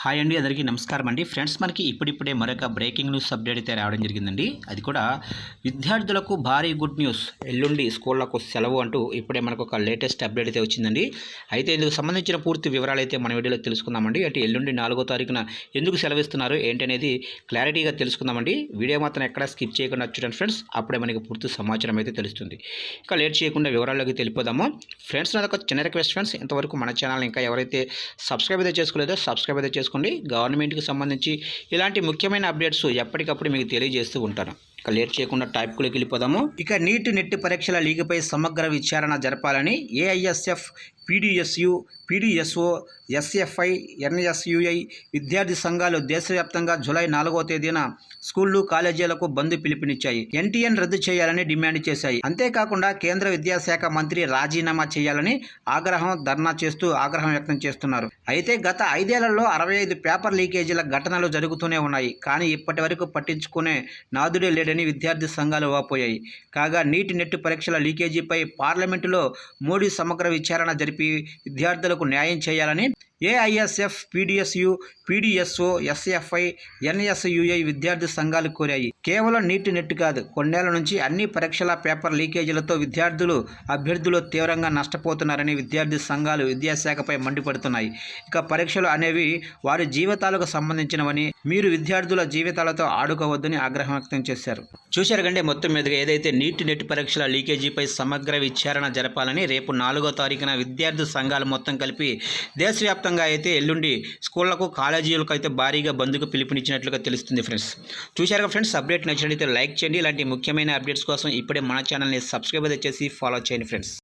Hi అండి, అందరికీ నమస్కారం అండి. ఫ్రెండ్స్, మనకి ఇప్పుడిప్పుడే మరొక బ్రేకింగ్ న్యూస్ అప్డేట్ అయితే రావడం జరిగిందండి. అది కూడా విద్యార్థులకు భారీ గుడ్ న్యూస్. ఎల్లుండి స్కూళ్లకు సెలవు అంటూ ఇప్పుడే మనకు ఒక లేటెస్ట్ అప్డేట్ అయితే వచ్చిందండి. అయితే ఇందుకు సంబంధించిన పూర్తి వివరాలు అయితే మన వీడియోలో తెలుసుకుందామండి. అంటే ఎల్లుండి 4వ తారీఖున ఎందుకు సెలవిస్తున్నారు ఏంటనేది క్లారిటీగా తెలుసుకుందామండి. వీడియో మాత్రం ఎక్కడ స్కిప్ చేయకుండా చూడండి ఫ్రెండ్స్, అప్పుడే మనకి పూర్తి సమాచారం అయితే తెలుస్తుంది. ఇక లేట్ చేయకుండా వివరాల్లోకి తెలిపోదాము. ఫ్రెండ్స్, నాదొక చిన్న రిక్వెస్ట్ ఫ్రెండ్స్, ఇంతవరకు మన ఛానల్ ఇంకా ఎవరైతే సబ్స్క్రైబ్ అయితే చేసుకోలేదో సబ్స్క్రైబ్ అయితే చేసుకోండి. గవర్నమెంట్కి సంబంధించి ఇలాంటి ముఖ్యమైన అప్డేట్స్ ఎప్పటికప్పుడు మీకు తెలియజేస్తూ ఉంటాను. ఇక లేట్ చేయకుండా టాపిక్లోకి వెళ్ళిపోదాము. ఇక నీట్ నెట్ పరీక్షల లీగ్పై సమగ్ర విచారణ జరపాలని ఏఐఎస్ఎఫ్, పీడీఎస్ఓ, ఎస్ఎఫ్ఐ, ఎన్ఎస్యుఐ విద్యార్థి సంఘాలు దేశవ్యాప్తంగా జూలై 4వ తేదీన స్కూళ్లు, కాలేజీలకు బంద్ పిలుపునిచ్చాయి. ఎన్టీఎన్ రద్దు చేయాలని డిమాండ్ చేశాయి. అంతేకాకుండా కేంద్ర విద్యాశాఖ మంత్రి రాజీనామా చేయాలని ధర్నా చేస్తూ ఆగ్రహం వ్యక్తం చేస్తున్నారు. అయితే గత 5 ఏళ్లలో 65 పేపర్ లీకేజీల ఘటనలు జరుగుతూనే ఉన్నాయి. కానీ ఇప్పటి వరకు పట్టించుకునే నాదుడే లేడని విద్యార్థి సంఘాలు వాపోయాయి. కాగా నీట్ నెట్ పరీక్షల లీకేజీపై పార్లమెంటులో మోడీ సమగ్ర విచారణ జరిపి విద్యార్థులకు న్యాయం చేయాలని ఏఐఎస్ఎఫ్, పీడీఎస్ఓ, ఎస్ఎఫ్ఐ, ఎన్ఎస్యుఐ విద్యార్థి సంఘాలు కోరాయి. కేవలం నీట్ నెట్ కాదు, కొన్నేళ్ల నుంచి అన్ని పరీక్షల పేపర్ లీకేజీలతో అభ్యర్థులు తీవ్రంగా నష్టపోతున్నారని విద్యార్థి సంఘాలు విద్యాశాఖపై మండిపడుతున్నాయి. ఇక పరీక్షలు అనేవి వారి జీవితాలకు సంబంధించినవని, మీరు విద్యార్థుల జీవితాలతో ఆడుకోవద్దని ఆగ్రహం వ్యక్తం చేశారు. చూశారు కంటే మొత్తం మీదుగా ఏదైతే నీట్ నెట్ పరీక్షల లీకేజీపై సమగ్ర విచారణ జరపాలని రేపు 4వ తారీఖున విద్యార్థి సంఘాలు మొత్తం కలిపి దేశవ్యాప్తంగా అయితే ఎల్లుండి స్కూళ్లకు, కాలేజీలకు అయితే భారీగా బంద్కు పిలుపునిచ్చినట్లుగా తెలుస్తుంది. ఫ్రెండ్స్, చూశారు ఫ్రెండ్స్, అప్డేట్ నచ్చినట్లయితే లైక్ చేయండి. ఇలాంటి ముఖ్యమైన అప్డేట్స్ కోసం ఇప్పుడే మన ఛానల్ని సబ్స్క్రైబ్ చేసి ఫాలో చేయండి ఫ్రెండ్స్.